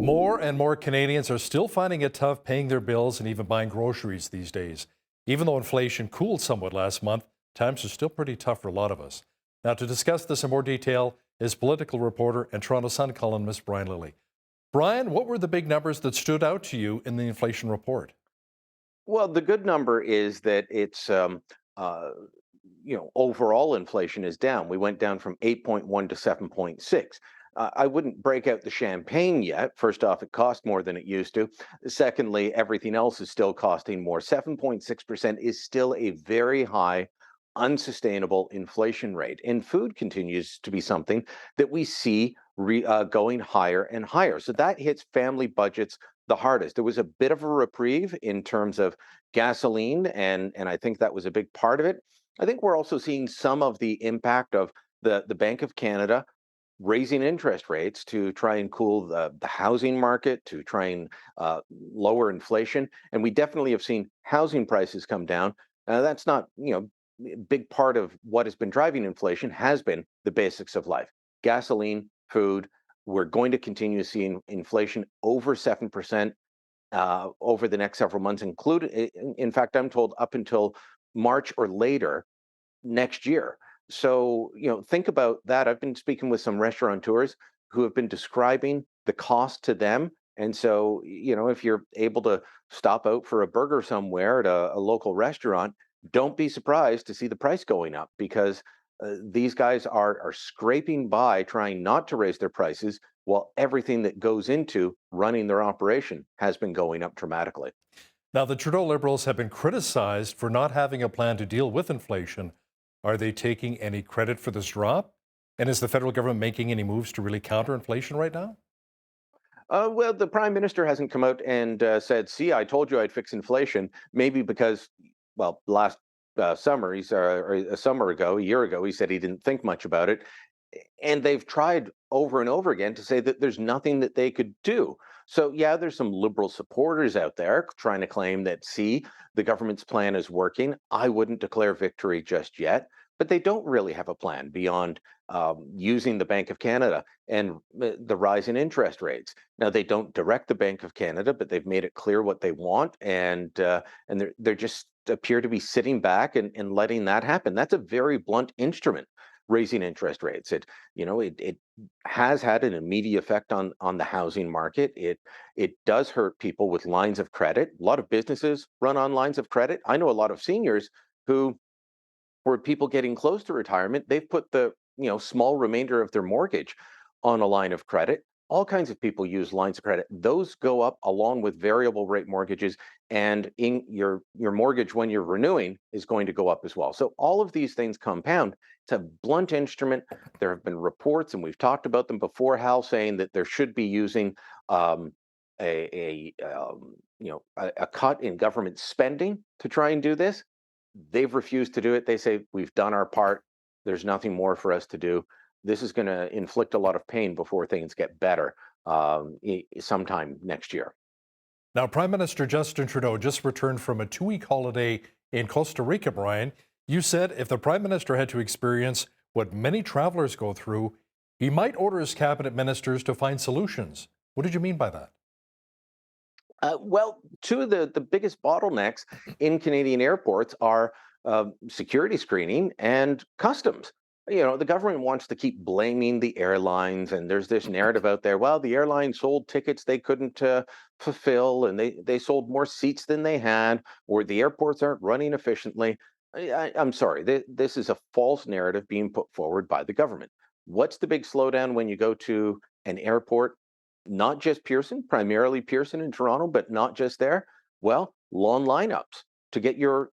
More and more Canadians are still finding it tough paying their bills and even buying groceries these days. Even though inflation cooled somewhat last month, times are still pretty tough for a lot of us. Now, to discuss this in more detail is political reporter and Toronto Sun columnist Brian Lilley. Brian, what were the big numbers that stood out to you in the inflation report? Well, the good number is that it's uh, overall inflation is down. We went down from 8.1 to 7.6. I wouldn't break out the champagne yet. First off, it cost more than it used to. Secondly, everything else is still costing more. 7.6% is still a very high, unsustainable inflation rate. And food continues to be something that we see going higher and higher. So that hits family budgets the hardest. There was a bit of a reprieve in terms of gasoline, and I think that was a big part of it. I think we're also seeing some of the impact of the Bank of Canada raising interest rates to try and cool the housing market, to try and lower inflation. And we definitely have seen housing prices come down. That's not, a big part of what has been driving inflation has been the basics of life: gasoline, food. We're going to continue seeing inflation over 7% over the next several months, in fact, I'm told up until March or later next year. So, think about that. I've been speaking with some restaurateurs who have been describing the cost to them. And so, if you're able to stop out for a burger somewhere at a local restaurant, don't be surprised to see the price going up because these guys are scraping by trying not to raise their prices while everything that goes into running their operation has been going up dramatically. Now, the Trudeau Liberals have been criticized for not having a plan to deal with inflation. Are they taking any credit for this drop? And is the federal government making any moves to really counter inflation right now? Well, the prime minister hasn't come out and said, "See, I told you I'd fix inflation." Maybe because, well, last summer, or a summer ago, a year ago, he said he didn't think much about it. And they've tried over and over again to say that there's nothing that they could do. So, yeah, there's some liberal supporters out there trying to claim that, see, the government's plan is working. I wouldn't declare victory just yet, but they don't really have a plan beyond using the Bank of Canada and the rise in interest rates. Now, they don't direct the Bank of Canada, but they've made it clear what they want, and they're just appear to be sitting back and letting that happen. That's a very blunt instrument, raising interest rates. It has had an immediate effect on the housing market. It does hurt people with lines of credit. A lot of businesses run on lines of credit. I know a lot of seniors who were people getting close to retirement. They've put the small remainder of their mortgage on a line of credit. All kinds of people use lines of credit. Those go up along with variable rate mortgages, and in your mortgage when you're renewing is going to go up as well. So all of these things compound. It's a blunt instrument. There have been reports, and we've talked about them before, Hal, saying that there should be using um, a cut in government spending to try and do this. They've refused to do it. They say, we've done our part. There's nothing more for us to do. This is going to inflict a lot of pain before things get better sometime next year. Now, Prime Minister Justin Trudeau just returned from a 2-week holiday in Costa Rica, Brian. You said if the Prime Minister had to experience what many travelers go through, he might order his cabinet ministers to find solutions. What did you mean by that? Well, two of the biggest bottlenecks in Canadian airports are security screening and customs. The government wants to keep blaming the airlines, and there's this narrative out there. Well, the airlines sold tickets they couldn't fulfill, and they sold more seats than they had, or the airports aren't running efficiently. I'm sorry, this is a false narrative being put forward by the government. What's the big slowdown when you go to an airport? Not just Pearson, primarily Pearson in Toronto, but not just there. Well, long lineups to get your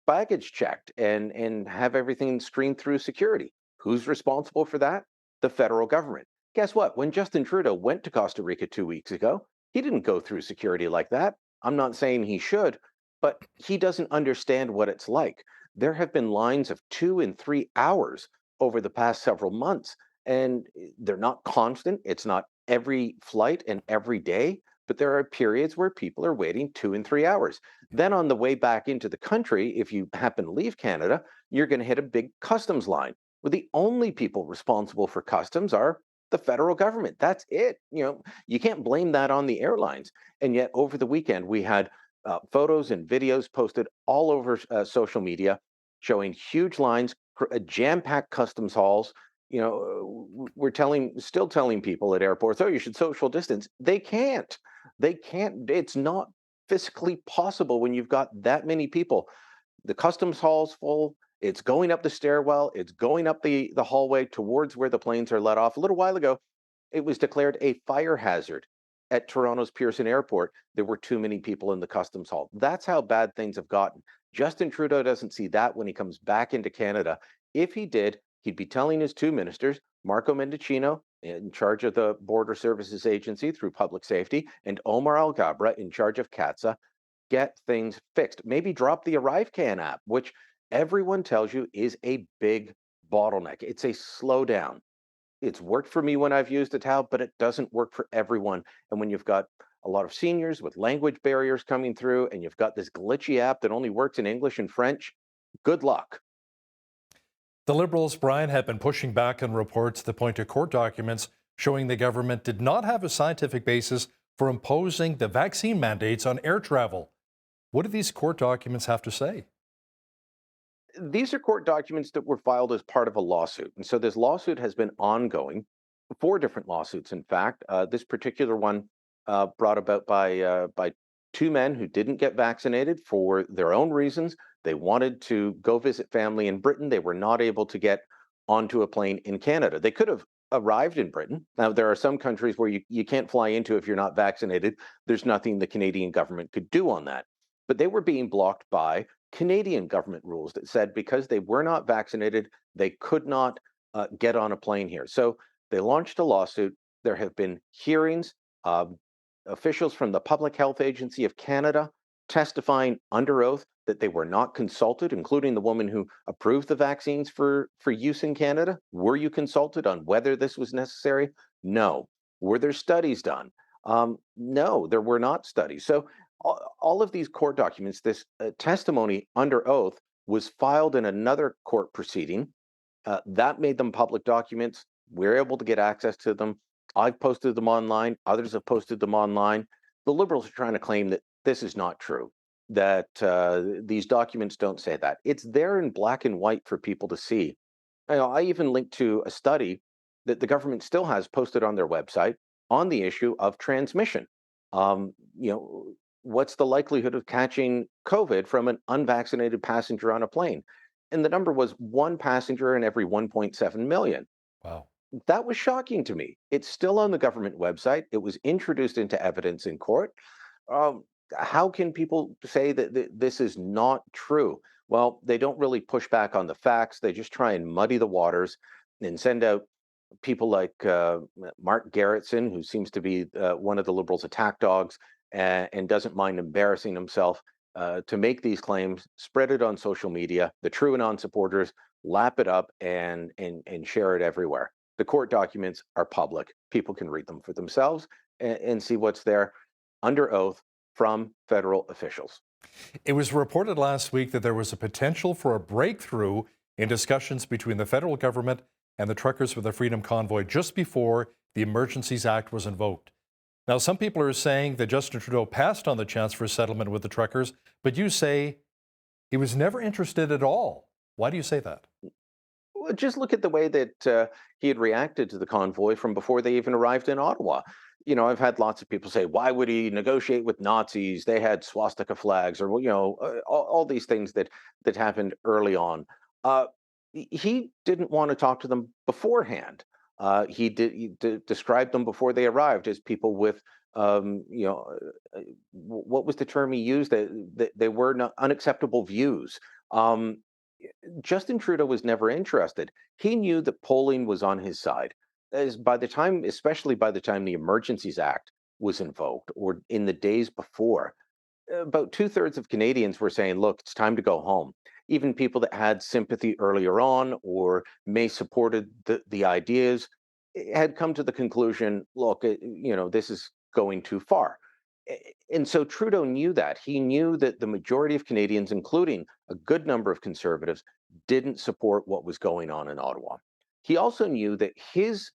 baggage checked and have everything screened through security. Who's responsible for that? The federal government. Guess what? When Justin Trudeau went to Costa Rica 2 weeks ago, he didn't go through security like that. I'm not saying he should, but he doesn't understand what it's like. There have been lines of 2 and 3 hours over the past several months, and they're not constant. It's not every flight and every day, but there are periods where people are waiting 2 and 3 hours. Then on the way back into the country, if you happen to leave Canada, you're going to hit a big customs line. Well, the only people responsible for customs are The federal government. That's it. You can't blame that on the airlines. And yet, over the weekend, we had photos and videos posted all over social media showing huge lines, jam-packed customs halls. Still telling people at airports, "Oh, you should social distance." They can't. They can't. It's not physically possible when you've got that many people. The customs hall's full. It's going up the stairwell. It's going up the hallway towards where the planes are let off. A little while ago, it was declared a fire hazard at Toronto's Pearson Airport. There were too many people in the customs hall. That's how bad things have gotten. Justin Trudeau doesn't see that when he comes back into Canada. If he did, he'd be telling his two ministers, Marco Mendicino, in charge of the Border Services Agency through public safety, and Omar Alghabra, in charge of CATSA, get things fixed. Maybe drop the ArriveCan app, which everyone tells you is a big bottleneck. It's a slowdown. It's worked for me when I've used it, Hal, but it doesn't work for everyone. And when you've got a lot of seniors with language barriers coming through, and you've got this glitchy app that only works in English and French, good luck. The Liberals, Brian, have been pushing back on reports that point to court documents showing the government did not have a scientific basis for imposing the vaccine mandates on air travel. What do these court documents have to say? These are court documents that were filed as part of a lawsuit. And so this lawsuit has been ongoing, four different lawsuits, in fact. This particular one brought about by two men who didn't get vaccinated for their own reasons. They wanted to go visit family in Britain. They were not able to get onto a plane in Canada. They could have arrived in Britain. Now, there are some countries where you can't fly into if you're not vaccinated. There's nothing the Canadian government could do on that. But they were being blocked by Canadian government rules that said because they were not vaccinated, they could not get on a plane here. So they launched a lawsuit. There have been hearings. Officials from the Public Health Agency of Canada testifying under oath that they were not consulted, including the woman who approved the vaccines for use in Canada. Were you consulted on whether this was necessary? No. Were there studies done? No, there were not studies. So all of these court documents, this testimony under oath was filed in another court proceeding. That made them public documents. We're able to get access to them. I've posted them online. Others have posted them online. The Liberals are trying to claim that this is not true, that these documents don't say that. It's there in black and white for people to see. I even linked to a study that the government still has posted on their website on the issue of transmission. Um, you know, what's the likelihood of catching COVID from an unvaccinated passenger on a plane? And the number was one passenger in every 1.7 million. Wow. That was shocking to me. It's still on the government website. It was introduced into evidence in court. Um, how can people say that this is not true? Well, they don't really push back on the facts. They just try and muddy the waters and send out people like Mark Garrettson, who seems to be one of the Liberals' attack dogs and doesn't mind embarrassing himself to make these claims, spread it on social media. The TrueAnon supporters lap it up and share it everywhere. The court documents are public. People can read them for themselves and see what's there under oath from federal officials. It was reported last week that there was a potential for a breakthrough in discussions between the federal government and the truckers for the Freedom Convoy just before the Emergencies Act was invoked. Now, some people are saying that Justin Trudeau passed on the chance for a settlement with the truckers, but you say he was never interested at all. Why do you say that? Well, just look at the way that he had reacted to the convoy from before they even arrived in Ottawa. I've had lots of people say, "Why would he negotiate with Nazis? They had swastika flags," or all these things that happened early on. Uh, he didn't want to talk to them beforehand. He described them before they arrived as people with, what was the term he used? That they were not unacceptable views. Um, Justin Trudeau was never interested. He knew that polling was on his side. Especially by the time the Emergencies Act was invoked, or in the days before, about two-thirds of Canadians were saying, "Look, it's time to go home." Even people that had sympathy earlier on or may supported the ideas had come to the conclusion, "Look, this is going too far." And so Trudeau knew that. He knew that the majority of Canadians, including a good number of Conservatives, didn't support what was going on in Ottawa. He also knew that his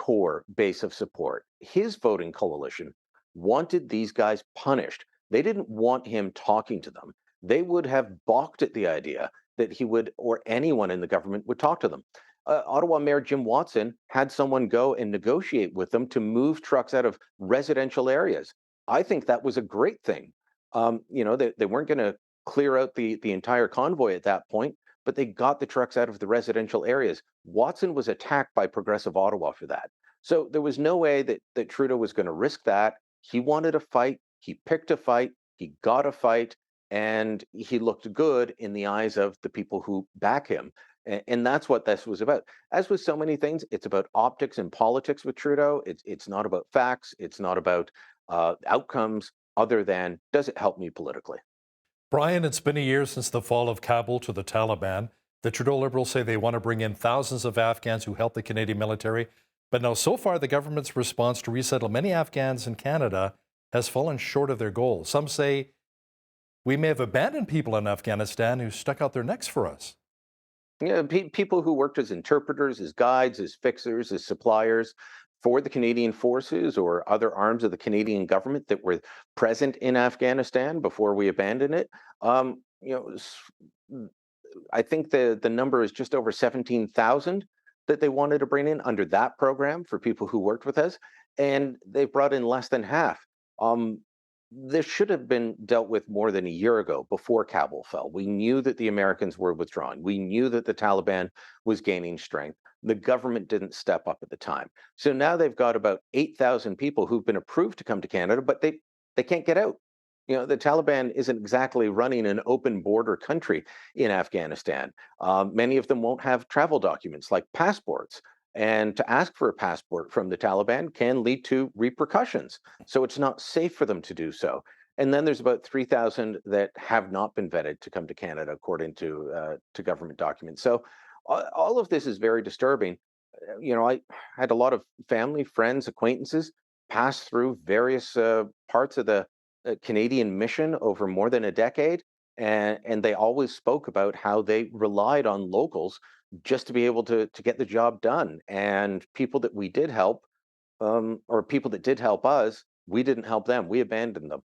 hardcore base of support, his voting coalition, wanted these guys punished. They didn't want him talking to them. They would have balked at the idea that he would, or anyone in the government would talk to them. Ottawa Mayor Jim Watson had someone go and negotiate with them to move trucks out of residential areas. I think that was a great thing. They weren't going to clear out the entire convoy at that point, but they got the trucks out of the residential areas. Watson was attacked by Progressive Ottawa for that. So there was no way that Trudeau was going to risk that. He wanted a fight. He picked a fight. He got a fight. And he looked good in the eyes of the people who back him. And that's what this was about. As with so many things, it's about optics and politics with Trudeau. It's not about facts. It's not about outcomes other than, does it help me politically? Brian, it's been a year since the fall of Kabul to the Taliban. The Trudeau Liberals say they want to bring in thousands of Afghans who help the Canadian military. But now, so far, the government's response to resettle many Afghans in Canada has fallen short of their goal. Some say we may have abandoned people in Afghanistan who stuck out their necks for us. Yeah, people who worked as interpreters, as guides, as fixers, as suppliers for the Canadian forces or other arms of the Canadian government that were present in Afghanistan before we abandoned it. Um, you know, I think the number is just over 17,000 that they wanted to bring in under that program for people who worked with us, and they brought in less than half. Um, this should have been dealt with more than a year ago before Kabul fell. We knew that the Americans were withdrawing. We knew that the Taliban was gaining strength. The government didn't step up at the time. So now they've got about 8,000 people who've been approved to come to Canada, but they can't get out. The Taliban isn't exactly running an open border country in Afghanistan. Many of them won't have travel documents like passports. And to ask for a passport from the Taliban can lead to repercussions. So it's not safe for them to do so. And then there's about 3,000 that have not been vetted to come to Canada, according to government documents. So all of this is very disturbing. I had a lot of family, friends, acquaintances pass through various parts of the Canadian mission over more than a decade. And they always spoke about how they relied on locals just to be able to get the job done. And people that we did help, or people that did help us, we didn't help them. We abandoned them.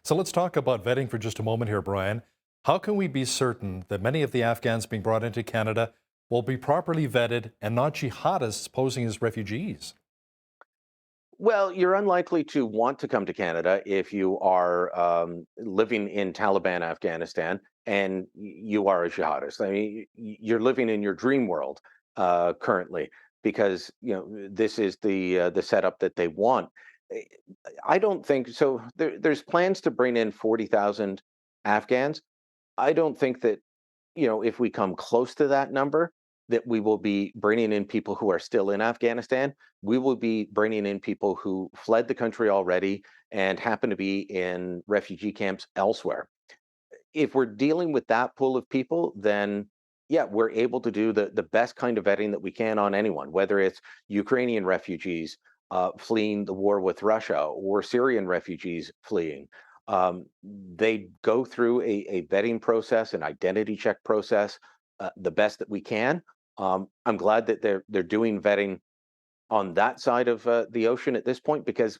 So let's talk about vetting for just a moment here, Brian. How can we be certain that many of the Afghans being brought into Canada will be properly vetted and not jihadists posing as refugees? Well, you're unlikely to want to come to Canada if you are living in Taliban Afghanistan and you are a jihadist. I mean, you're living in your dream world currently because this is the setup that they want. Eh, I don't think so. There's plans to bring in 40,000 Afghans. I don't think that if we come close to that number, that we will be bringing in people who are still in Afghanistan. We will be bringing in people who fled the country already and happen to be in refugee camps elsewhere. If we're dealing with that pool of people, then yeah, we're able to do the best kind of vetting that we can on anyone, whether it's Ukrainian refugees fleeing the war with Russia or Syrian refugees fleeing. They go through a vetting process, an identity check process, the best that we can. I'm glad that they're doing vetting on that side of the ocean at this point, because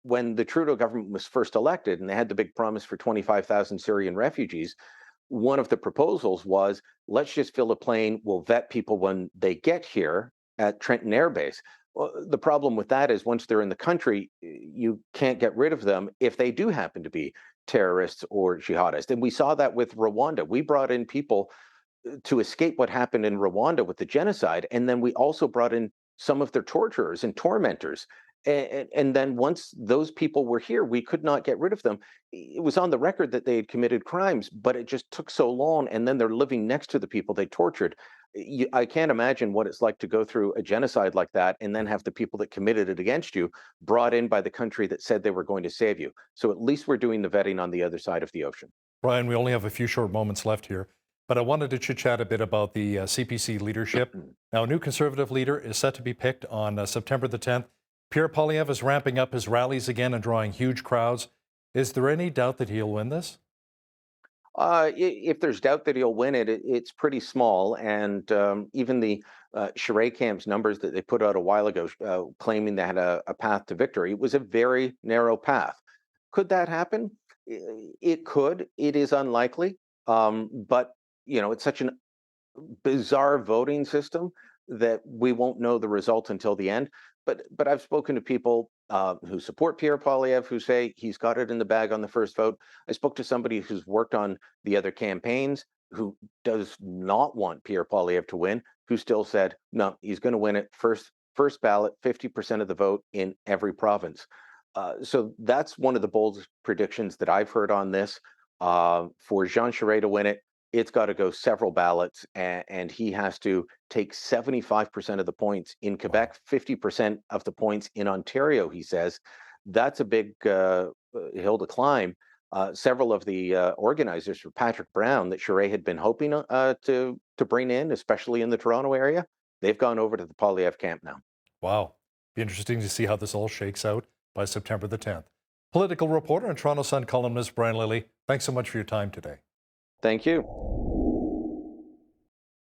when the Trudeau government was first elected and they had the big promise for 25,000 Syrian refugees, one of the proposals was, let's just fill a plane, we'll vet people when they get here at Trenton Air Base. Well, the problem with that is once they're in the country, you can't get rid of them if they do happen to be terrorists or jihadists. And we saw that with Rwanda. We brought in people to escape what happened in Rwanda with the genocide. And then we also brought in some of their torturers and tormentors. And then once those people were here, we could not get rid of them. It was on the record that they had committed crimes, but it just took so long. And then they're living next to the people they tortured. I can't imagine what it's like to go through a genocide like that and then have the people that committed it against you brought in by the country that said they were going to save you. So at least we're doing the vetting on the other side of the ocean. Brian, we only have a few short moments left here, but I wanted to chit-chat a bit about the CPC leadership. Now, a new Conservative leader is set to be picked on September the 10th. Pierre Poilievre is ramping up his rallies again and drawing huge crowds. Is there any doubt that he'll win this? If there's doubt that he'll win it, it's pretty small. And even the Charest camp's numbers that they put out a while ago, claiming they had a path to victory, it was a very narrow path. Could that happen? It could. It is unlikely. But it's such an bizarre voting system that we won't know the result until the end. But I've spoken to people who support Pierre Poilievre who say he's got it in the bag on the first vote. I spoke to somebody who's worked on the other campaigns who does not want Pierre Poilievre to win, who still said no, he's going to win it first ballot, 50% of the vote in every province. So that's one of the bold predictions that I've heard on this. For Jean Charest to win it, it's got to go several ballots, and he has to take 75% of the points in Wow. Quebec, 50% of the points in Ontario, he says. That's a big hill to climb. Several of the organizers for Patrick Brown that Charest had been hoping to bring in, especially in the Toronto area, they've gone over to the Poilievre camp now. Wow. Be interesting to see how this all shakes out by September the 10th. Political reporter and Toronto Sun columnist Brian Lilley, thanks so much for your time today. Thank you.